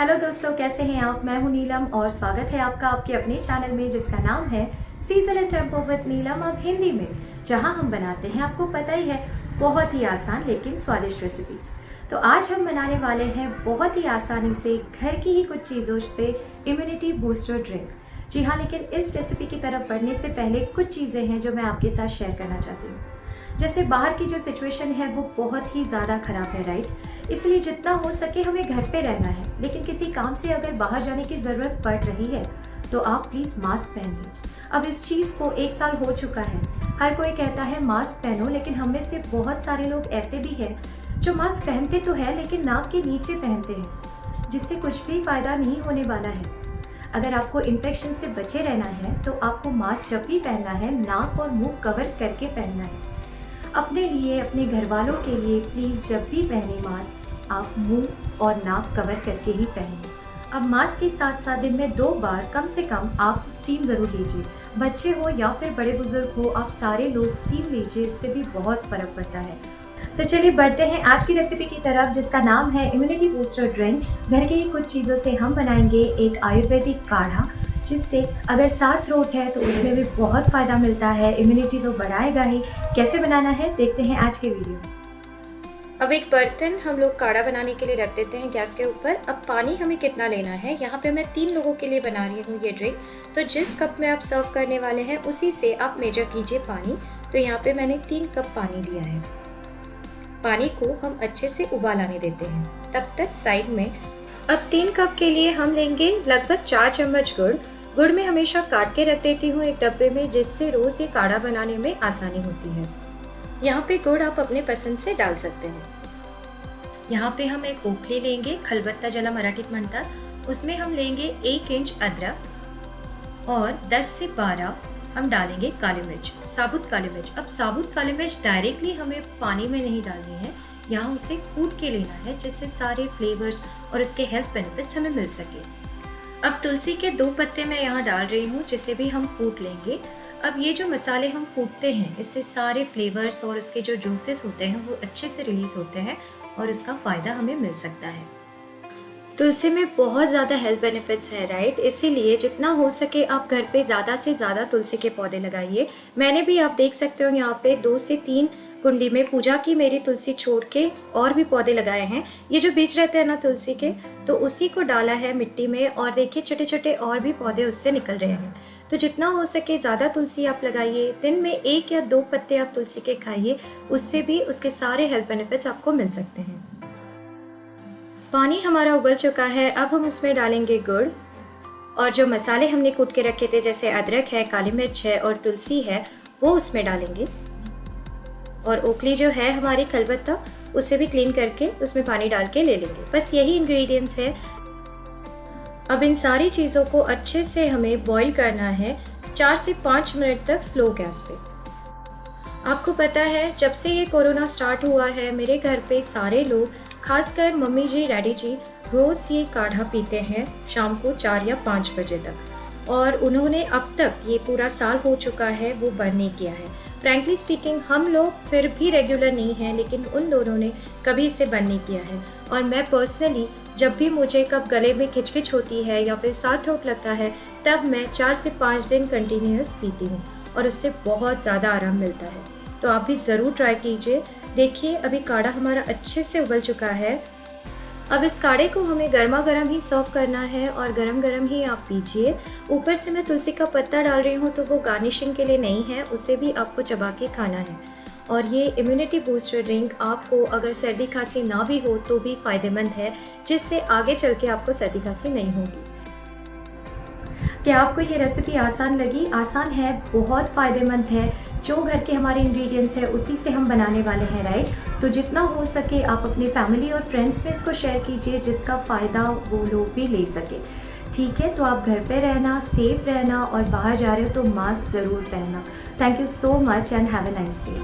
Hello दोस्तों, कैसे हैं आप। मैं हूं नीलम और स्वागत है आपका आपके अपने चैनल में जिसका नाम है सीजन एंड टेम्पो विद नीलम, अब हिंदी में, जहां हम बनाते हैं, आपको पता ही है, बहुत ही आसान लेकिन स्वादिष्ट रेसिपीज। तो आज हम बनाने वाले हैं बहुत ही आसानी से घर की ही कुछ चीज़ों से इम्यूनिटी बूस्टर ड्रिंक। जी हाँ, लेकिन इस रेसिपी की तरफ बढ़ने से पहले कुछ चीज़ें हैं जो मैं आपके साथ शेयर करना चाहती हूँ। जैसे बाहर की जो सिचुएशन है वो बहुत ही ज़्यादा ख़राब है, राइट। इसलिए जितना हो सके हमें घर पे रहना है, लेकिन किसी काम से अगर बाहर जाने की ज़रूरत पड़ रही है तो आप प्लीज़ मास्क पहनिए। अब इस चीज़ को 1 साल हो चुका है, हर कोई कहता है मास्क पहनो, लेकिन हम में से बहुत सारे लोग ऐसे भी हैं जो मास्क पहनते तो है लेकिन नाक के नीचे पहनते हैं, जिससे कुछ भी फ़ायदा नहीं होने वाला है। अगर आपको इन्फेक्शन से बचे रहना है तो आपको मास्क जब भी पहनना है नाक और मुंह कवर करके पहनना है। अपने लिए, अपने घर वालों के लिए प्लीज़ जब भी पहने मास्क, आप मुंह और नाक कवर करके ही पहनें। अब मास्क के साथ साथ दिन में 2 बार कम से कम आप स्टीम ज़रूर लीजिए। बच्चे हो या फिर बड़े बुजुर्ग हो, आप सारे लोग स्टीम लीजिए, इससे भी बहुत फ़र्क पड़ता है। तो चलिए बढ़ते हैं आज की रेसिपी की तरफ, जिसका नाम है इम्यूनिटी बूस्टर ड्रिंक। घर की कुछ चीज़ों से हम बनाएंगे एक आयुर्वेदिक काढ़ा, जिससे अगर सार थ्रोट है तो उसमें भी बहुत फ़ायदा मिलता है, इम्यूनिटी तो बढ़ाएगा ही। कैसे बनाना है देखते हैं आज के वीडियो में। अब एक बर्तन हम लोग काढ़ा बनाने के लिए रख देते हैं गैस के ऊपर। अब पानी हमें कितना लेना है, यहाँ पे मैं 3 लोगों के लिए बना रही हूँ ये ड्रिंक, तो जिस कप में आप सर्व करने वाले हैं उसी से आप मेजर कीजिए पानी। तो यहाँ पे मैंने 3 कप पानी लिया है। पानी को हम अच्छे से उबाल आने देते हैं, तब तक साइड में। अब 3 कप के लिए हम लेंगे लगभग 4 चम्मच गुड़। गुड़ में हमेशा काट के रख देती हूँ एक डब्बे में, जिससे रोज़ ये काढ़ा बनाने में आसानी होती है। यहाँ पे गुड़ आप अपने पसंद से डाल सकते हैं। यहाँ पे हम एक ओखली लेंगे, खलबत्ता ज्याला मराठीत म्हणतात। उसमें हम लेंगे 1 इंच अदरक और 10 से 12 हम डालेंगे काली मिर्च, साबुत काली मिर्च। अब साबुत काली मिर्च डायरेक्टली हमें पानी में नहीं डालनी है, यहाँ उसे कूट के लेना है, जिससे सारे फ्लेवर्स और उसके हेल्थ बेनिफिट्स हमें मिल सके। अब तुलसी के 2 पत्ते मैं यहाँ डाल रही हूँ, जिसे भी हम कूट लेंगे। अब ये जो मसाले हम कूटते हैं, इससे सारे फ्लेवर्स और उसके जो जूसेस होते हैं वो अच्छे से रिलीज होते हैं और उसका फ़ायदा हमें मिल सकता है। तुलसी में बहुत ज़्यादा हेल्थ बेनिफिट्स है, राइट। इसीलिए जितना हो सके आप घर पे ज़्यादा से ज़्यादा तुलसी के पौधे लगाइए। मैंने भी, आप देख सकते हो यहाँ पे 2 से 3 कुंडी में पूजा की मेरी तुलसी छोड़ के और भी पौधे लगाए हैं। ये जो बीज रहते हैं ना तुलसी के, तो उसी को डाला है मिट्टी में, और देखिए छोटे छोटे और भी पौधे उससे निकल रहे हैं। तो जितना हो सके ज़्यादा तुलसी आप लगाइए। दिन में 1 या 2 पत्ते आप तुलसी के खाइए, उससे भी उसके सारे हेल्थ बेनिफिट्स आपको मिल सकते हैं। पानी हमारा उबल चुका है, अब हम उसमें डालेंगे गुड़, और जो मसाले हमने कूट के रखे थे, जैसे अदरक है, काली मिर्च है और तुलसी है, वो उसमें डालेंगे। और ओखली जो है हमारी खलबत्ता, उसे भी क्लीन करके उसमें पानी डाल के ले लेंगे। बस यही इंग्रेडिएंट्स है। अब इन सारी चीज़ों को अच्छे से हमें बॉईल करना है 4 से 5 मिनट तक स्लो गैस पे। आपको पता है, जब से ये कोरोना स्टार्ट हुआ है, मेरे घर पे सारे लोग, खासकर मम्मी जी, डैडी जी, रोज़ ये काढ़ा पीते हैं शाम को 4 या 5 बजे तक, और उन्होंने अब तक, ये पूरा साल हो चुका है, वो बंद नहीं किया है। फ्रैंकली स्पीकिंग, हम लोग फिर भी रेगुलर नहीं हैं, लेकिन उन दोनों ने कभी इसे बंद नहीं किया है। और मैं पर्सनली, जब भी मुझे कब गले में खिचखिच होती है या फिर सार थ्रोट लगता है, तब मैं 4 से 5 दिन कंटिन्यूस पीती हूँ, और उससे बहुत ज़्यादा आराम मिलता है। तो आप भी ज़रूर ट्राई कीजिए। देखिए अभी काढ़ा हमारा अच्छे से उबल चुका है। अब इस काढ़े को हमें गर्मा गर्म ही सर्व करना है, और गरम गरम ही आप पीजिए। ऊपर से मैं तुलसी का पत्ता डाल रही हूँ, तो वो गार्निशिंग के लिए नहीं है, उसे भी आपको चबा के खाना है। और ये इम्यूनिटी बूस्टर ड्रिंक आपको अगर सर्दी खांसी ना भी हो तो भी फ़ायदेमंद है, जिससे आगे चल के आपको सर्दी खांसी नहीं होगी। क्या आपको ये रेसिपी आसान लगी? आसान है, बहुत फ़ायदेमंद है। जो घर के हमारे इंग्रेडिएंट्स है उसी से हम बनाने वाले हैं, राइट। तो जितना हो सके आप अपने फैमिली और फ्रेंड्स में इसको शेयर कीजिए, जिसका फ़ायदा वो लोग भी ले सके। ठीक है, तो आप घर पे रहना, सेफ रहना, और बाहर जा रहे हो तो मास्क ज़रूर पहनना। Thank you so much and have a nice day.